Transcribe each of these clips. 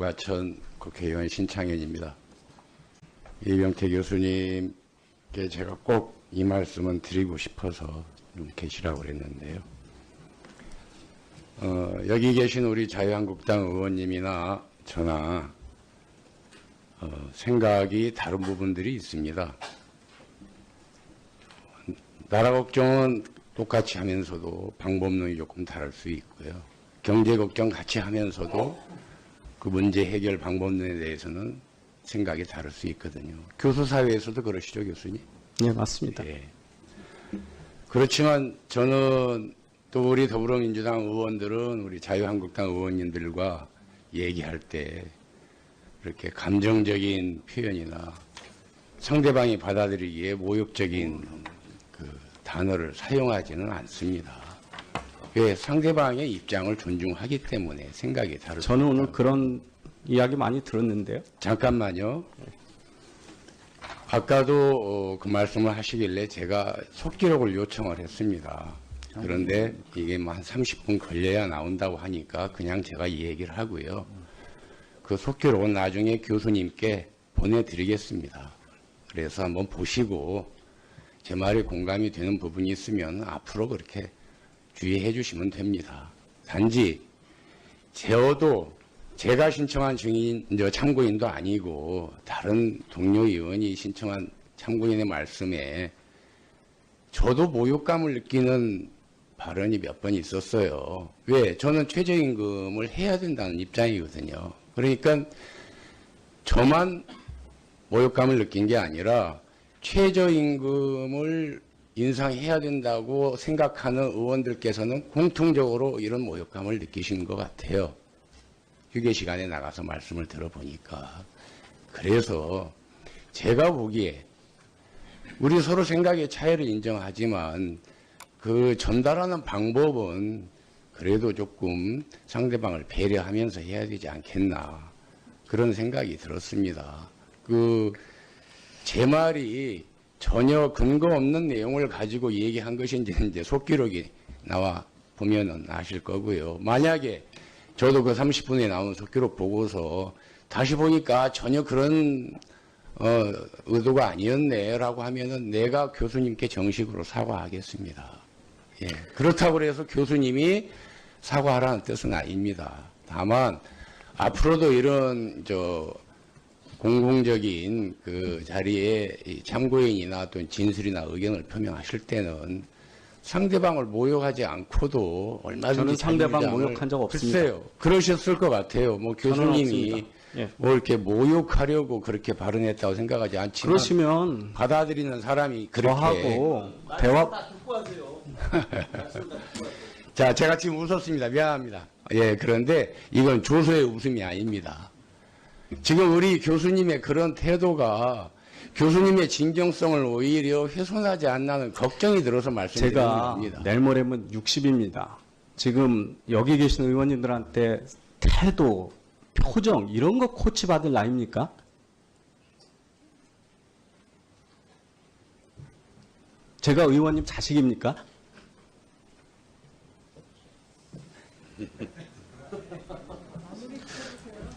과천 국회의원 신창현입니다. 이병태 교수님께 제가 꼭 이 말씀은 드리고 싶어서 좀 계시라고 그랬는데요. 여기 계신 우리 자유한국당 의원님이나 저나 생각이 다른 부분들이 있습니다. 나라 걱정은 똑같이 하면서도 방법론이 조금 다를 수 있고요. 경제 걱정 같이 하면서도 그 문제 해결 방법론에 대해서는 생각이 다를 수 있거든요. 교수 사회에서도 그러시죠, 교수님? 네, 맞습니다. 예. 그렇지만 저는 또 우리 더불어민주당 의원들은 우리 자유한국당 의원님들과 얘기할 때 이렇게 감정적인 표현이나 상대방이 받아들이기에 모욕적인 그 단어를 사용하지는 않습니다. 왜? 상대방의 입장을 존중하기 때문에 생각이 다르죠. 저는 오늘 그런 이야기 많이 들었는데요. 잠깐만요. 아까도 그 말씀을 하시길래 제가 속기록을 요청을 했습니다. 그런데 이게 뭐 한 30분 걸려야 나온다고 하니까 그냥 제가 이 얘기를 하고요. 그 속기록은 나중에 교수님께 보내드리겠습니다. 그래서 한번 보시고 제 말에 공감이 되는 부분이 있으면 앞으로 그렇게 주의해 주시면 됩니다. 단지 저도 제가 신청한 참고인도 아니고 다른 동료 의원이 신청한 참고인의 말씀에 저도 모욕감을 느끼는 발언이 몇 번 있었어요. 왜? 저는 최저임금을 해야 된다는 입장이거든요. 그러니까 저만 모욕감을 느낀 게 아니라 최저임금을 인상해야 된다고 생각하는 의원들께서는 공통적으로 이런 모욕감을 느끼신 것 같아요. 휴게 시간에 나가서 말씀을 들어보니까. 그래서 제가 보기에 우리 서로 생각의 차이를 인정하지만 그 전달하는 방법은 그래도 조금 상대방을 배려하면서 해야 되지 않겠나 그런 생각이 들었습니다. 제 말이 전혀 근거 없는 내용을 가지고 얘기한 것인지는 이제 속기록이 나와 보면은 아실 거고요. 만약에 저도 그 30분에 나온 속기록 보고서 다시 보니까 전혀 그런 의도가 아니었네라고 하면은 내가 교수님께 정식으로 사과하겠습니다. 예, 그렇다고 해서 교수님이 사과하라는 뜻은 아닙니다. 다만 앞으로도 이런 공공적인 그 자리에 참고인이나 또는 진술이나 의견을 표명하실 때는 상대방을 모욕하지 않고도 얼마든지 저는 상대방 모욕한 적 없습니다. 글쎄요, 그러셨을 것 같아요. 뭐 교수님이 예. 뭐 이렇게 모욕하려고 그렇게 발언했다고 생각하지 않지만 그러시면 받아들이는 사람이 그렇게 저하고 대화 자, 제가 지금 웃었습니다. 미안합니다. 예, 그런데 이건 조소의 웃음이 아닙니다. 지금 우리 교수님의 그런 태도가 교수님의 진정성을 오히려 훼손하지 않나는 걱정이 들어서 말씀드리는 제가 겁니다. 내일 모레면 60입니다. 지금 여기 계신 의원님들한테 태도, 표정 이런 거 코치받을 나이입니까? 제가 의원님 자식입니까?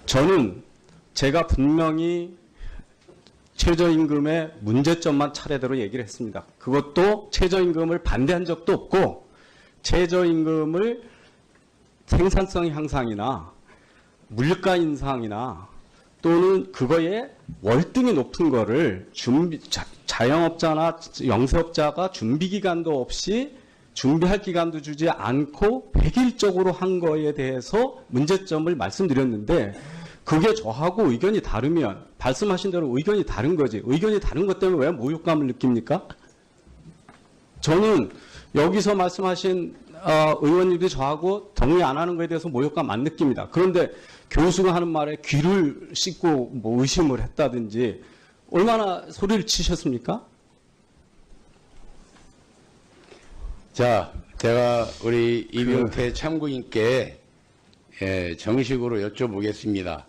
저는 제가 분명히 최저임금의 문제점만 차례대로 얘기를 했습니다. 그것도 최저임금을 반대한 적도 없고 최저임금을 생산성 향상이나 물가 인상이나 또는 그거에 월등히 높은 거를 자영업자나 영세업자가 준비 기간도 없이 준비할 기간도 주지 않고 획일적으로 한 거에 대해서 문제점을 말씀드렸는데 그게 저하고 의견이 다르면 말씀하신 대로 의견이 다른 거지. 의견이 다른 것 때문에 왜 모욕감을 느낍니까? 저는 여기서 말씀하신 의원님들이 저하고 동의 안 하는 거에 대해서 모욕감 안 느낍니다. 그런데 교수가 하는 말에 귀를 씻고 뭐 의심을 했다든지 얼마나 소리를 치셨습니까? 자, 제가 우리 이병태 참고인께 정식으로 여쭤보겠습니다.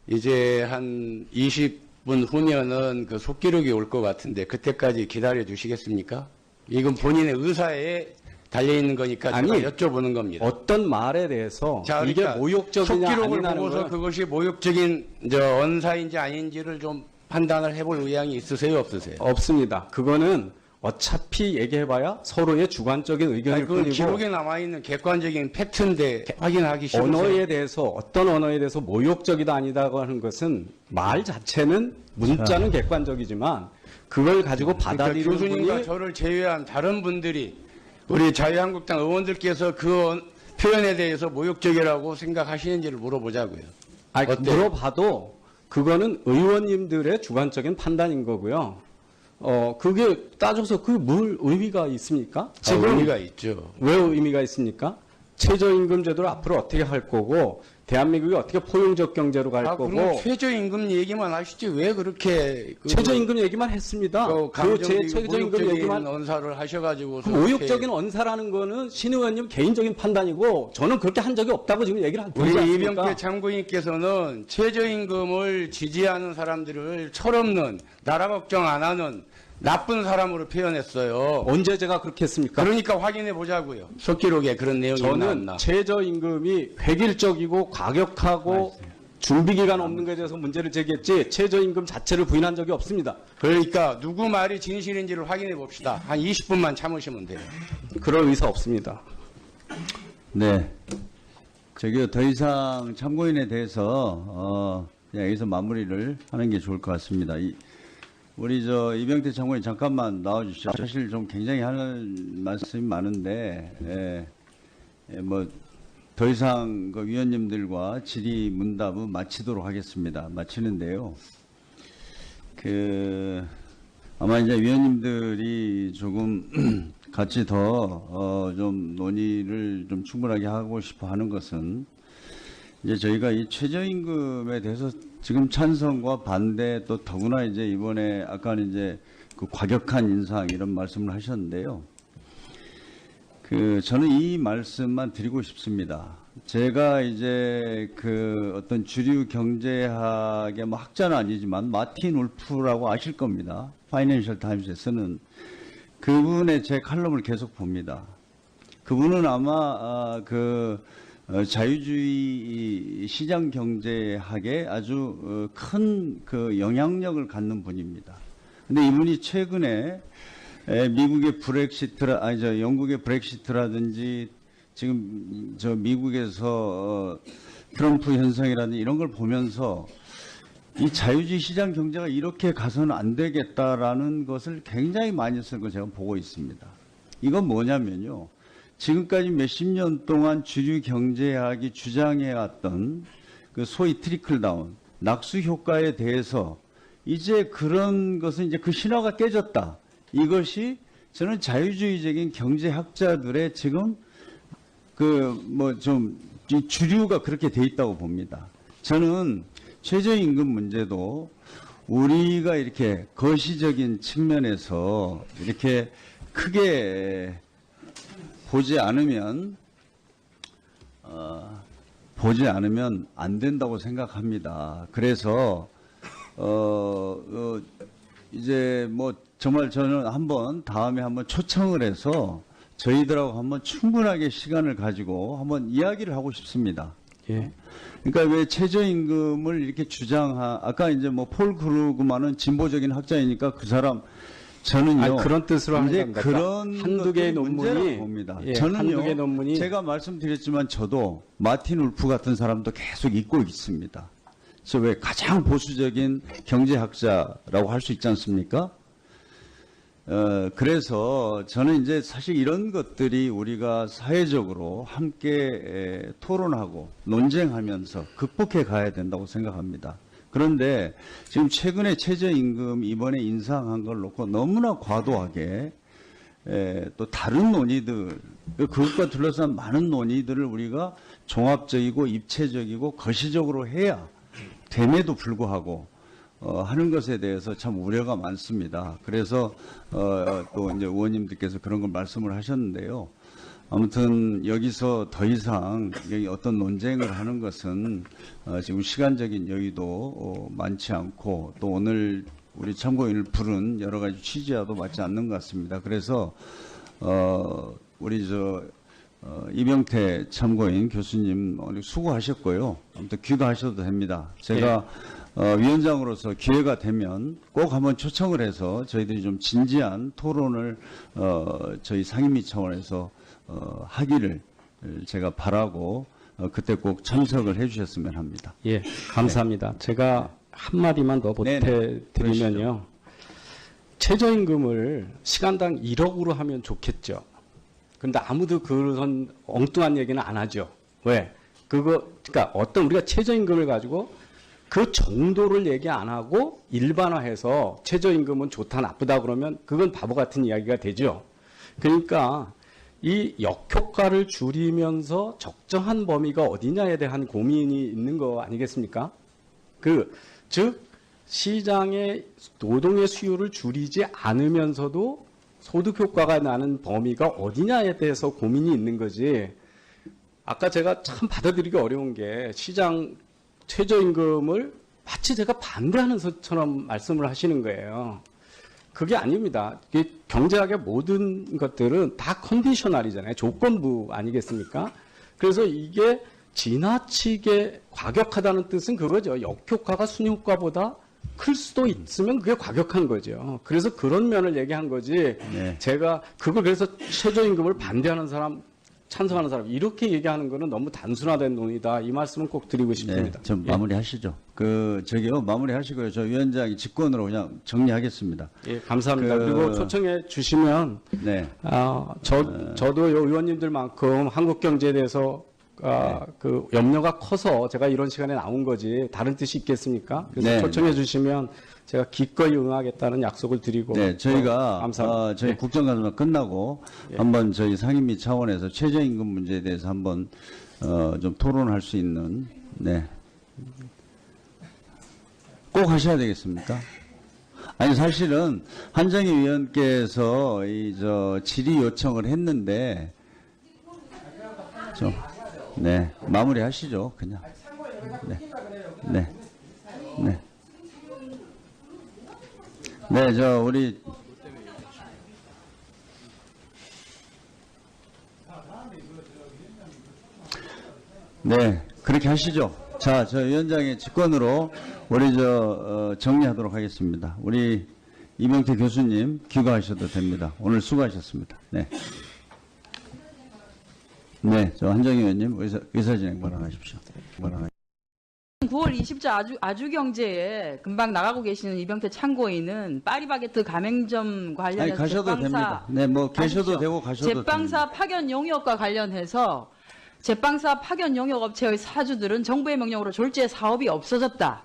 이제 한 20분 후면은 그 속기록이 올 것 같은데 그때까지 기다려 주시겠습니까? 이건 본인의 의사에 달려 있는 거니까 아니, 제가 여쭤보는 겁니다. 어떤 말에 대해서 자, 이게 그러니까 모욕적이냐 속기록을 아니냐는 보고서 건 그것이 모욕적인 언사인지 아닌지를 좀 판단을 해볼 의향이 있으세요, 없으세요? 없습니다. 그거는 어차피 얘기해봐야 서로의 주관적인 아니, 의견일 그건 뿐이고 기록에 남아 있는 객관적인 팩트인데 확인하기 싫으세요? 언어에 대해서 어떤 언어에 대해서 모욕적이다 아니다고 하는 것은 말 자체는 문자는 객관적이지만 그걸 가지고 그러니까 받아들이는 교수님과 분이 저를 제외한 다른 분들이 우리 자유한국당 의원들께서 그 표현에 대해서 모욕적이라고 생각하시는지를 물어보자고요. 아니, 어때요? 물어봐도 그거는 의원님들의 주관적인 판단인 거고요. 그게 따져서 그게 뭘 의미가 있습니까? 지금 의미가 있죠. 왜 의미가 있습니까? 최저임금 제도를 앞으로 어떻게 할 거고 대한민국이 어떻게 포용적 경제로 갈 거고 그럼 최저임금 얘기만 하시지 왜 그렇게 최저임금 얘기만 했습니다. 제 최저임금 얘기만 언사를 하셔가지고 그 모욕적인 언사라는 거는 신 의원님 개인적인 판단이고 저는 그렇게 한 적이 없다고 지금 얘기를 하고 있지 우리 않습니까? 이병태 참고인께서는 최저임금을 지지하는 사람들을 철없는 나라 걱정 안 하는 나쁜 사람으로 표현했어요. 언제 제가 그렇게 했습니까? 그러니까 확인해 보자고요. 속기록에 그런 내용이 저는 나왔나? 최저임금이 획일적이고 과격하고 준비기간 없는 것에 대해서 문제를 제기했지 최저임금 자체를 부인한 적이 없습니다. 그러니까 누구 말이 진실인지를 확인해 봅시다. 한 20분만 참으시면 돼요. 그럴 의사 없습니다. 네. 저기요, 더 이상 참고인에 대해서, 그냥 여기서 마무리를 하는 게 좋을 것 같습니다. 우리 이병태 참고인 잠깐만 나와주시죠. 사실 좀 굉장히 하는 말씀이 많은데, 더 이상 그 위원님들과 질의 문답은 마치도록 하겠습니다. 마치는데요. 아마 이제 위원님들이 조금 같이 더, 좀 논의를 좀 충분하게 하고 싶어 하는 것은 이제 저희가 이 최저임금에 대해서 지금 찬성과 반대 또 더구나 이제 이번에 아까는 이제 그 과격한 인상 이런 말씀을 하셨는데요. 저는 이 말씀만 드리고 싶습니다. 제가 이제 어떤 주류 경제학의 학자는 아니지만 마틴 울프라고 아실 겁니다. 파이낸셜 타임스에서는 그분의 제 칼럼을 계속 봅니다. 그분은 아마 자유주의 시장 경제학에 아주 큰 영향력을 갖는 분입니다. 근데 이분이 최근에 미국의 영국의 브렉시트라든지 지금 미국에서 트럼프 현상이라든지 이런 걸 보면서 이 자유주의 시장 경제가 이렇게 가서는 안 되겠다라는 것을 굉장히 많이 쓴 걸 제가 보고 있습니다. 이건 뭐냐면요. 지금까지 몇십 년 동안 주류 경제학이 주장해왔던 그 소위 트리클 다운, 낙수 효과에 대해서 이제 그런 것은 이제 그 신화가 깨졌다. 이것이 저는 자유주의적인 경제학자들의 지금 주류가 그렇게 돼 있다고 봅니다. 저는 최저임금 문제도 우리가 이렇게 거시적인 측면에서 이렇게 크게 보지 않으면 안 된다고 생각합니다. 그래서 이제 정말 저는 다음에 한번 초청을 해서 저희들하고 한번 충분하게 시간을 가지고 한번 이야기를 하고 싶습니다. 예. 그러니까 왜 최저임금을 이렇게 아까 이제 폴 크루그만은 진보적인 학자이니까 그 사람 저는요. 그런 뜻으로 하는 이제 겁니까? 그런 한두 개의 문제라고 논문이 봅니다. 예, 저는요. 한두 개의 논문이 제가 말씀드렸지만 저도 마틴 울프 같은 사람도 계속 읽고 있습니다. 저 왜 가장 보수적인 경제학자라고 할 수 있지 않습니까? 그래서 저는 이제 사실 이런 것들이 우리가 사회적으로 함께 토론하고 논쟁하면서 극복해 가야 된다고 생각합니다. 그런데 지금 최근에 최저임금 이번에 인상한 걸 놓고 너무나 과도하게 또 다른 논의들, 그것과 둘러싼 많은 논의들을 우리가 종합적이고 입체적이고 거시적으로 해야 됨에도 불구하고 하는 것에 대해서 참 우려가 많습니다. 그래서 또 이제 의원님들께서 그런 걸 말씀을 하셨는데요. 아무튼 여기서 더 이상 어떤 논쟁을 하는 것은 지금 시간적인 여유도 많지 않고 또 오늘 우리 참고인을 부른 여러 가지 취지와도 맞지 않는 것 같습니다. 그래서 우리 이병태 참고인 교수님 오늘 수고하셨고요. 아무튼 귀가하셔도 됩니다. 제가 위원장으로서 기회가 되면 꼭 한번 초청을 해서 저희들이 좀 진지한 토론을 저희 상임위 차원에서 하기를 제가 바라고 그때 꼭 참석을 해주셨으면 합니다. 예, 감사합니다. 제가 한마디만 더 보태드리면요. 최저임금을 시간당 1억으로 하면 좋겠죠. 근데 아무도 그런 엉뚱한 얘기는 안 하죠. 왜? 그러니까 우리가 최저임금을 가지고 그 정도를 얘기 안 하고 일반화해서 최저임금은 좋다 나쁘다 그러면 그건 바보 같은 이야기가 되죠. 그러니까 이 역효과를 줄이면서 적정한 범위가 어디냐에 대한 고민이 있는 거 아니겠습니까? 즉 시장의 노동의 수요를 줄이지 않으면서도 소득 효과가 나는 범위가 어디냐에 대해서 고민이 있는 거지. 아까 제가 참 받아들이기 어려운 게 시장 최저임금을 마치 제가 반대하는 것처럼 말씀을 하시는 거예요. 그게 아닙니다. 경제학의 모든 것들은 다 컨디셔널이잖아요. 조건부 아니겠습니까? 그래서 이게 지나치게 과격하다는 뜻은 그거죠. 역효과가 순효과보다 클 수도 있으면 그게 과격한 거죠. 그래서 그런 면을 얘기한 거지. 네. 제가 그걸 그래서 최저임금을 반대하는 사람, 찬성하는 사람 이렇게 얘기하는 거는 너무 단순화된 논의다. 이 말씀은 꼭 드리고 싶습니다. 네, 좀 마무리하시죠. 마무리하시고요. 저 위원장이 직권으로 그냥 정리하겠습니다. 예, 감사합니다. 그리고 초청해 주시면 네. 저도 요 의원님들만큼 한국 경제에 대해서 그 염려가 커서 제가 이런 시간에 나온 거지 다른 뜻이 있겠습니까? 그래서 네. 초청해 주시면 제가 기꺼이 응하겠다는 약속을 드리고 네, 저희가 감사합니다. 저희 국정감사 끝나고 한번 저희 상임위 차원에서 최저임금 문제에 대해서 한번 좀 토론할 수 있는 꼭 하셔야 되겠습니까? 아니 사실은 한정희 위원께서 질의 요청을 했는데 마무리 하시죠 그냥. 우리 그렇게 하시죠. 자, 저 위원장의 직권으로 우리 정리하도록 하겠습니다. 우리 이병태 교수님 귀가하셔도 됩니다. 오늘 수고하셨습니다. 저 한정희 의원님 의사진행 발언하십시오. 9월 20일 아주경제에 금방 나가고 계시는 이병태 참고인은 파리바게트 가맹점 관련해서 가셔도 됩니다. 계셔도 되고 가셔도 됩니다. 제빵사 파견 용역과 관련해서 제빵사 파견 용역 업체의 사주들은 정부의 명령으로 졸지에 사업이 없어졌다.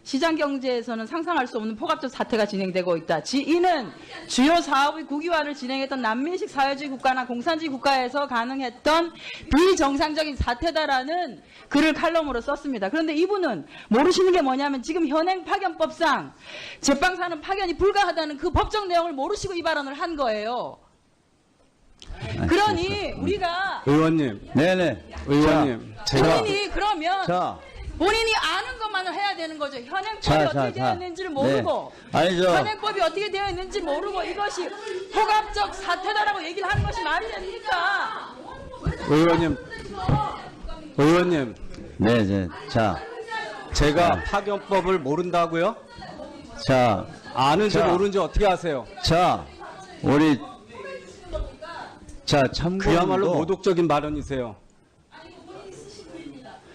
시장 경제에서는 상상할 수 없는 폭압적 사태가 진행되고 있다. 이는 주요 사업의 국유화를 진행했던 난민식 사회주의 국가나 공산주의 국가에서 가능했던 비정상적인 사태다라는 글을 칼럼으로 썼습니다. 그런데 이분은 모르시는 게 뭐냐면 지금 현행 파견법상 제빵사는 파견이 불가하다는 그 법적 내용을 모르시고 이 발언을 한 거예요. 그러니 우리가 의원님, 의원님, 본인이 그러면 본인이 아는 것만을 해야 되는 거죠. 현행법이 어떻게 되어 있는지를 모르고 현행법이 어떻게 되어 있는지 모르고 이것이 폭압적 사태다라고 얘기를 하는 것이 말이 됩니까? 의원님, 제가 네. 파견법을 모른다고요? 자, 아는지 모르는지 어떻게 아세요? 우리 참고인도 그야말로 모독적인 발언이세요.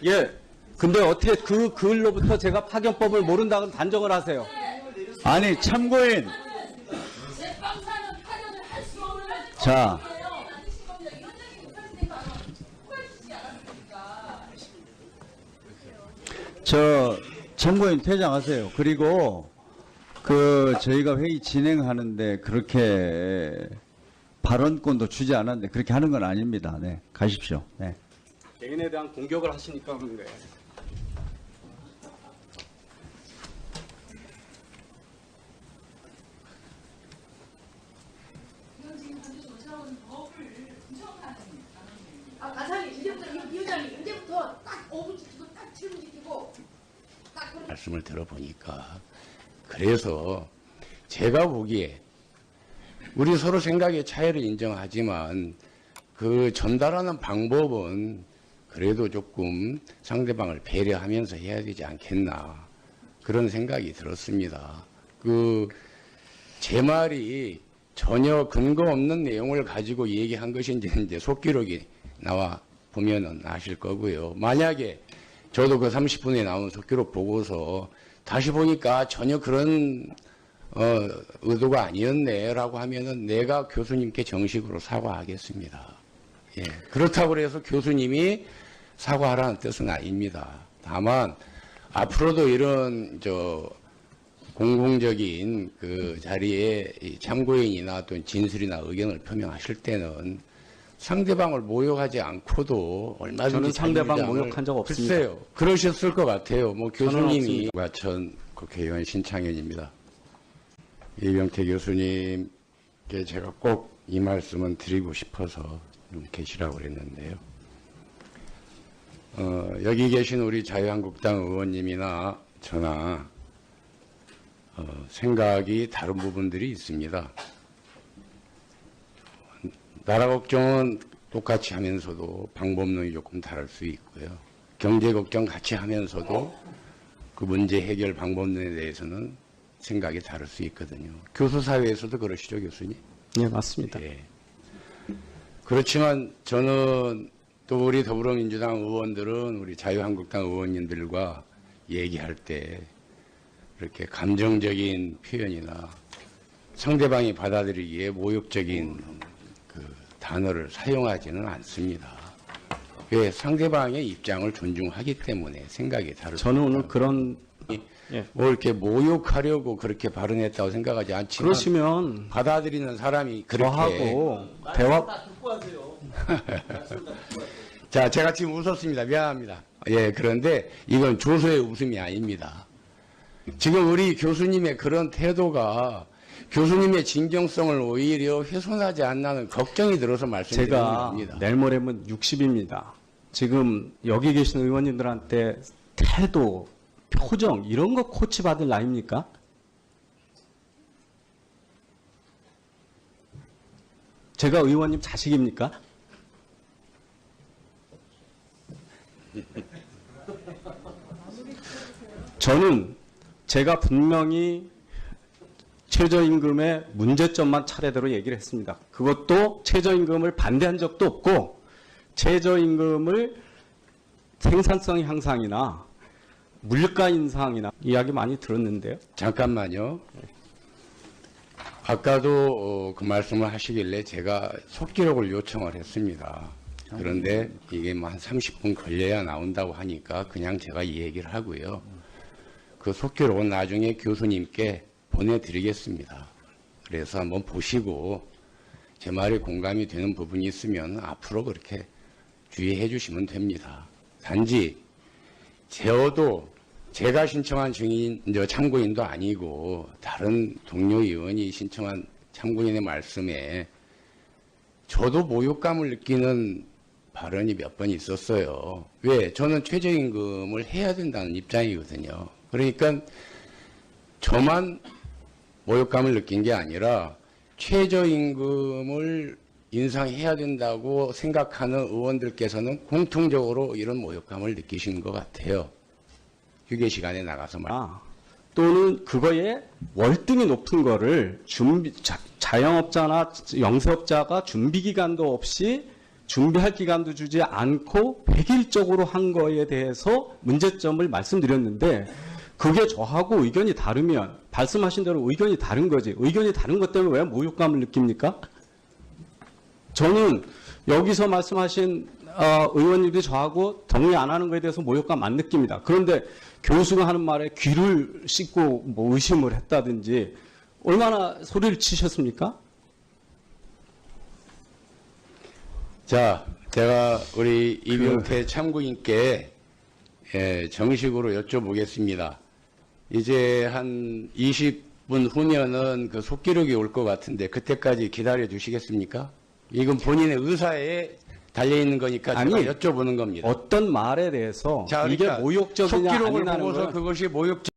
예. 근데 어떻게 그 글로부터 제가 파견법을 모른다고 단정을 하세요? 아니 참고인 참고인 퇴장하세요. 그리고 저희가 회의 진행하는데 그렇게 발언권도 주지 않았는데 그렇게 하는 건 아닙니다. 가십시오. 개인에 대한 공격을 하시니까 그런 거예요. 이제부터 딱 5분 지키고 딱 7분 지키고 딱 말씀을 들어보니까 그래서 제가 보기에 우리 서로 생각의 차이를 인정하지만 그 전달하는 방법은 그래도 조금 상대방을 배려하면서 해야 되지 않겠나 그런 생각이 들었습니다. 제 말이 전혀 근거 없는 내용을 가지고 얘기한 것인지 이제 속기록이 나와 보면은 아실 거고요. 만약에 저도 그 30분에 나온 속기록 보고서 다시 보니까 전혀 그런 의도가 아니었네라고 하면은 내가 교수님께 정식으로 사과하겠습니다. 예, 그렇다고 해서 교수님이 사과하라는 뜻은 아닙니다. 다만 앞으로도 이런 공공적인 그 자리에 이 참고인이나 또 진술이나 의견을 표명하실 때는 상대방을 모욕하지 않고도 얼마든지 저는 상대방 자유주장을- 모욕한 적 없습니다. 글쎄요. 그러셨을 것 같아요. 뭐 교수님이 없습니다. 과천 국회의원 신창현입니다. 이병태 교수님께 제가 꼭 이 말씀은 드리고 싶어서 좀 계시라고 그랬는데요. 여기 계신 우리 자유한국당 의원님이나 저나 생각이 다른 부분들이 있습니다. 나라 걱정은 똑같이 하면서도 방법론이 조금 다를 수 있고요. 경제 걱정 같이 하면서도 그 문제 해결 방법론에 대해서는 생각이 다를 수 있거든요. 교수 사회에서도 그러시죠, 교수님? 네, 맞습니다. 예. 그렇지만 저는 또 우리 더불어민주당 의원들은 우리 자유한국당 의원님들과 얘기할 때 이렇게 감정적인 표현이나 상대방이 받아들이기에 모욕적인 그 단어를 사용하지는 않습니다. 왜? 상대방의 입장을 존중하기 때문에 생각이 다르죠. 저는 오늘 그런 뭐 이렇게 모욕하려고 그렇게 발언했다고 생각하지 않지만 그러시면 받아들이는 사람이 그렇게 저하고 대화 자, 제가 지금 웃었습니다. 미안합니다. 예, 그런데 이건 조소의 웃음이 아닙니다. 지금 우리 교수님의 그런 태도가 교수님의 진정성을 오히려 훼손하지 않나는 걱정이 들어서 말씀드리는 제가 겁니다. 내일 모레면 60입니다. 지금 여기 계신 의원님들한테 태도, 표정 이런 거 코치받을 나이입니까? 제가 의원님 자식입니까? 저는 제가 분명히 최저임금의 문제점만 차례대로 얘기를 했습니다. 그것도 최저임금을 반대한 적도 없고 최저임금을 생산성 향상이나 물가 인상이나 이야기 많이 들었는데요. 잠깐만요. 아까도 그 말씀을 하시길래 제가 속기록을 요청을 했습니다. 그런데 이게 뭐 한 30분 걸려야 나온다고 하니까 그냥 제가 이 얘기를 하고요. 그 속기록은 나중에 교수님께 보내드리겠습니다. 그래서 한번 보시고 제 말에 공감이 되는 부분이 있으면 앞으로 그렇게 주의해 주시면 됩니다. 단지 저도 제가 신청한 참고인도 아니고 다른 동료 의원이 신청한 참고인의 말씀에 저도 모욕감을 느끼는 발언이 몇 번 있었어요. 왜? 저는 최저임금을 해야 된다는 입장이거든요. 그러니까 저만 모욕감을 느낀 게 아니라 최저임금을 인상해야 된다고 생각하는 의원들께서는 공통적으로 이런 모욕감을 느끼신 것 같아요. 휴게 시간에 나가서 또는 그거에 월등히 높은 거를 자영업자나 영세업자가 준비 기간도 없이 준비할 기간도 주지 않고 획일적으로 한 거에 대해서 문제점을 말씀드렸는데 그게 저하고 의견이 다르면 말씀하신 대로 의견이 다른 거지. 의견이 다른 것 때문에 왜 모욕감을 느낍니까? 저는 여기서 말씀하신 의원님들이 저하고 동의 안 하는 거에 대해서 모욕감 안 느낍니다. 그런데 교수가 하는 말에 귀를 씻고 뭐 의심을 했다든지 얼마나 소리를 치셨습니까? 자, 제가 우리 이병태 참고인께 정식으로 여쭤보겠습니다. 이제 한 20분 후면은 그 속기록이 올 것 같은데 그때까지 기다려 주시겠습니까? 이건 본인의 의사에 달려 있는 거니까 아니, 제가 여쭤보는 겁니다. 어떤 말에 대해서 자, 이게 그러니까 모욕적이냐 속기록을 아니냐는 보고서 건 그것이 모욕적